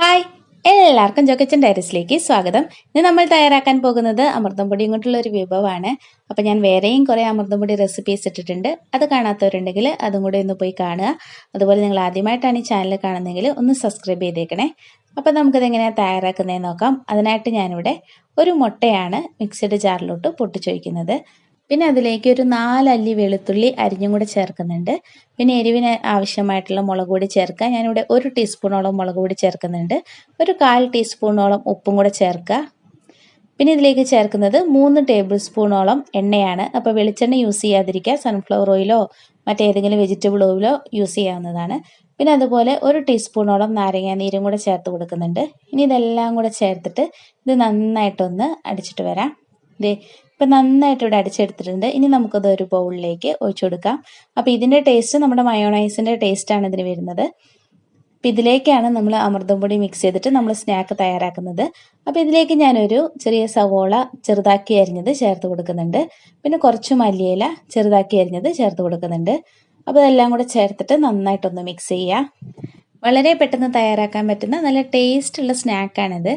Hi, എല്ലാവർക്കും ജോക്കച്ചൻ ഡയറീസിലേക്ക് സ്വാഗതം. ഇന്ന് നമ്മൾ തയ്യാറാക്കാൻ പോകുന്നത് അമൃതം പൊടിയും കൊണ്ടുള്ള ഒരു വിഭവമാണ്. അപ്പം ഞാൻ വേറെയും കുറേ അമൃതം പൊടി റെസിപ്പീസ് ഇട്ടിട്ടുണ്ട്. അത് കാണാത്തവരുണ്ടെങ്കിൽ അതും കൂടെ ഒന്ന് പോയി കാണുക. അതുപോലെ നിങ്ങൾ ആദ്യമായിട്ടാണ് ഈ ചാനൽ കാണുന്നതെങ്കിൽ ഒന്ന് സബ്സ്ക്രൈബ് ചെയ്തേക്കണേ. അപ്പം നമുക്കിത് എങ്ങനെയാണ് തയ്യാറാക്കുന്നതെന്ന് നോക്കാം. അതിനായിട്ട് ഞാനിവിടെ ഒരു മുട്ടയാണ് മിക്സിയുടെ ജാറിലോട്ട് പൊട്ടിച്ചൊഴിക്കുന്നത്. പിന്നെ അതിലേക്ക് ഒരു 4 അല്ലി വെളുത്തുള്ളി അരിഞ്ഞും കൂടെ ചേർക്കുന്നുണ്ട്. പിന്നെ എരിവിന് ആവശ്യമായിട്ടുള്ള മുളക് പൊടി ചേർക്കുക. ഞാനിവിടെ 1 ടീസ്പൂണോളം മുളക് പൊടി ചേർക്കുന്നുണ്ട്. ഒരു 1/4 ടീസ്പൂണോളം ഉപ്പും കൂടെ ചേർക്കുക. പിന്നെ ഇതിലേക്ക് ചേർക്കുന്നത് 3 ടേബിൾ സ്പൂണോളം എണ്ണയാണ്. അപ്പോൾ വെളിച്ചെണ്ണ യൂസ് ചെയ്യാതിരിക്കുക. സൺഫ്ലവർ ഓയിലോ മറ്റേതെങ്കിലും വെജിറ്റബിൾ ഓയിലോ യൂസ് ചെയ്യാവുന്നതാണ്. പിന്നെ അതുപോലെ 1 ടീസ്പൂണോളം നാരങ്ങ നീരും കൂടെ ചേർത്ത് കൊടുക്കുന്നുണ്ട്. ഇനി ഇതെല്ലാം കൂടെ ചേർത്തിട്ട് ഇത് നന്നായിട്ടൊന്ന് അടിച്ചിട്ട് വരാം. ഇപ്പം നന്നായിട്ട് ഇവിടെ അടിച്ചെടുത്തിട്ടുണ്ട്. ഇനി നമുക്കത് ഒരു ബൗളിലേക്ക് ഒഴിച്ചു കൊടുക്കാം. അപ്പോൾ ഇതിൻ്റെ ടേസ്റ്റ് നമ്മുടെ മയോണൈസിൻ്റെ ടേസ്റ്റാണ് ഇതിന് വരുന്നത്. അപ്പം ഇതിലേക്കാണ് നമ്മൾ അമൃതം പൊടി മിക്സ് ചെയ്തിട്ട് നമ്മൾ സ്നാക്ക് തയ്യാറാക്കുന്നത്. അപ്പോൾ ഇതിലേക്ക് ഞാനൊരു ചെറിയ സവോള ചെറുതാക്കി അരിഞ്ഞത് ചേർത്ത് കൊടുക്കുന്നുണ്ട്. പിന്നെ കുറച്ച് മല്ലിയില ചെറുതാക്കി അരിഞ്ഞത് ചേർത്ത് കൊടുക്കുന്നുണ്ട്. അപ്പോൾ ഇതെല്ലാം കൂടെ ചേർത്തിട്ട് നന്നായിട്ടൊന്ന് മിക്സ് ചെയ്യുക. വളരെ പെട്ടെന്ന് തയ്യാറാക്കാൻ പറ്റുന്ന നല്ല ടേസ്റ്റുള്ള സ്നാക്കാണിത്.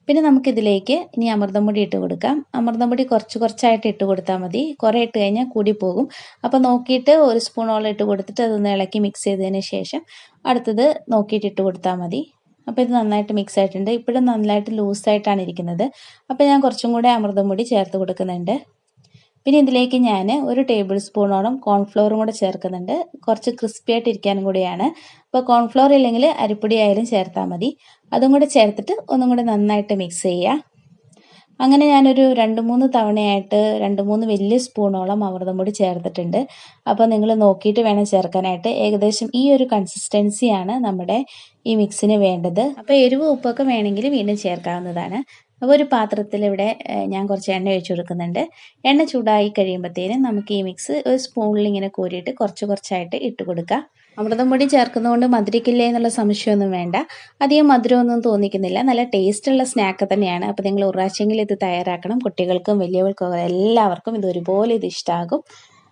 പിന്നെ നമുക്കിതിലേക്ക് ഇനി അമൃതം പൊടി ഇട്ട് കൊടുക്കാം. അമൃതം പൊടി കുറച്ചായിട്ട് ഇട്ട് കൊടുത്താൽ മതി. കുറേ ഇട്ട് കഴിഞ്ഞാൽ കൂടി പോകും. അപ്പോൾ നോക്കിയിട്ട് 1 സ്പൂണോളം ഇട്ട് കൊടുത്തിട്ട് അതൊന്ന് ഇളക്കി മിക്സ് ചെയ്തതിന് ശേഷം അടുത്തത് നോക്കിയിട്ട് ഇട്ട് കൊടുത്താൽ മതി. അപ്പോൾ ഇത് നന്നായിട്ട് മിക്സ് ആയിട്ടുണ്ട്. ഇപ്പോഴും നന്നായിട്ട് ലൂസായിട്ടാണ് ഇരിക്കുന്നത്. അപ്പോൾ ഞാൻ കുറച്ചും കൂടെ അമൃതം പൊടി ചേർത്ത് കൊടുക്കുന്നുണ്ട്. പിന്നെ ഇതിലേക്ക് ഞാൻ 1 ടേബിൾ സ്പൂണോളം കോൺഫ്ലോറും കൂടെ ചേർക്കുന്നുണ്ട്. കുറച്ച് ക്രിസ്പി ആയിട്ട് ഇരിക്കാനും കൂടിയാണ്. അപ്പോൾ കോൺഫ്ലോർ ഇല്ലെങ്കിൽ അരിപ്പൊടി ആയാലും ചേർത്താൽ മതി. അതും കൂടെ ചേർത്തിട്ട് ഒന്നും കൂടെ നന്നായിട്ട് മിക്സ് ചെയ്യുക. അങ്ങനെ ഞാനൊരു 2-3 തവണയായിട്ട് 2-3 വലിയ സ്പൂണോളം അമൃതം പൊടി ചേർത്തിട്ടുണ്ട്. അപ്പോൾ നിങ്ങൾ നോക്കിയിട്ട് വേണം ചേർക്കാനായിട്ട്. ഏകദേശം ഈ ഒരു കൺസിസ്റ്റൻസിയാണ് നമ്മുടെ ഈ മിക്സിന് വേണ്ടത്. അപ്പോൾ എരിവ് ഉപ്പൊക്കെ വേണമെങ്കിൽ വീണ്ടും ചേർക്കാവുന്നതാണ്. അപ്പോൾ ഒരു പാത്രത്തിൽ ഇവിടെ ഞാൻ കുറച്ച് എണ്ണ ഒഴിച്ചു കൊടുക്കുന്നുണ്ട്. എണ്ണ ചൂടായി കഴിയുമ്പോഴത്തേനും നമുക്ക് ഈ മിക്സ് ഒരു സ്പൂണിൽ ഇങ്ങനെ കോരിയിട്ട് കുറച്ചായിട്ട് ഇട്ട് കൊടുക്കുക. അമൃതം പൊടി ചേർക്കുന്നതുകൊണ്ട് മധുരിക്കില്ലേ എന്നുള്ള സംശയമൊന്നും വേണ്ട. അധികം മധുരമൊന്നും തോന്നിക്കുന്നില്ല. നല്ല ടേസ്റ്റുള്ള സ്നാക്ക് തന്നെയാണ്. അപ്പോൾ നിങ്ങൾ ഒരു പ്രാവശ്യമെങ്കിലും ഇത് തയ്യാറാക്കണം. കുട്ടികൾക്കും വലിയവർക്കും എല്ലാവർക്കും ഇത് ഒരുപോലെ ഇത് ഇഷ്ടമാകും.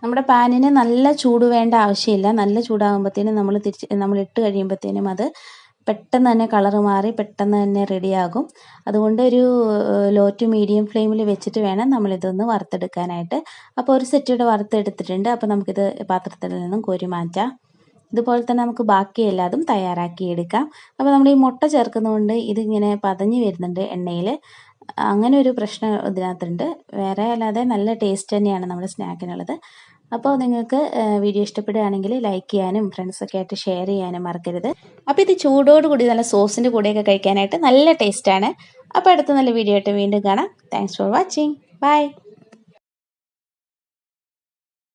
നമ്മുടെ പാനിന് നല്ല ചൂട് വേണ്ട ആവശ്യമില്ല. നല്ല ചൂടാകുമ്പോഴത്തേനും നമ്മൾ ഇട്ട് കഴിയുമ്പോഴത്തേനും അത് പെട്ടെന്ന് തന്നെ കളറ് മാറി പെട്ടെന്ന് തന്നെ റെഡിയാകും. അതുകൊണ്ട് ഒരു ലോ ടു മീഡിയം ഫ്ലെയിമിൽ വെച്ചിട്ട് വേണം നമ്മളിതൊന്ന് വറുത്തെടുക്കാനായിട്ട്. അപ്പോൾ ഒരു സെറ്റ് ഇവിടെ വറുത്തെടുത്തിട്ടുണ്ട്. അപ്പോൾ നമുക്കിത് പാത്രത്തിൽ നിന്നും കോരി മാറ്റാം. ഇതുപോലെ തന്നെ നമുക്ക് ബാക്കി എല്ലാതും തയ്യാറാക്കി എടുക്കാം. അപ്പോൾ നമ്മൾ ഈ മുട്ട ചേർക്കുന്നതുകൊണ്ട് ഇതിങ്ങനെ പതഞ്ഞ് വരുന്നുണ്ട് എണ്ണയിൽ. അങ്ങനെ ഒരു പ്രശ്നം ഇതിനകത്തുണ്ട്. വേറെ അല്ലാതെ നല്ല ടേസ്റ്റ് തന്നെയാണ് നമ്മുടെ സ്നാക്കിനുള്ളത്. അപ്പോൾ നിങ്ങൾക്ക് വീഡിയോ ഇഷ്ടപ്പെടുകയാണെങ്കിൽ ലൈക്ക് ചെയ്യാനും ഫ്രണ്ട്സൊക്കെ ആയിട്ട് ഷെയർ ചെയ്യാനും മറക്കരുത്. അപ്പോൾ ഇത് ചൂടോടുകൂടി നല്ല സോസിൻ്റെ കൂടെയൊക്കെ കഴിക്കാനായിട്ട് നല്ല ടേസ്റ്റാണ്. അപ്പോൾ അടുത്ത നല്ല വീഡിയോ ആയിട്ട് വീണ്ടും കാണാം. Thanks for watching. ബൈ.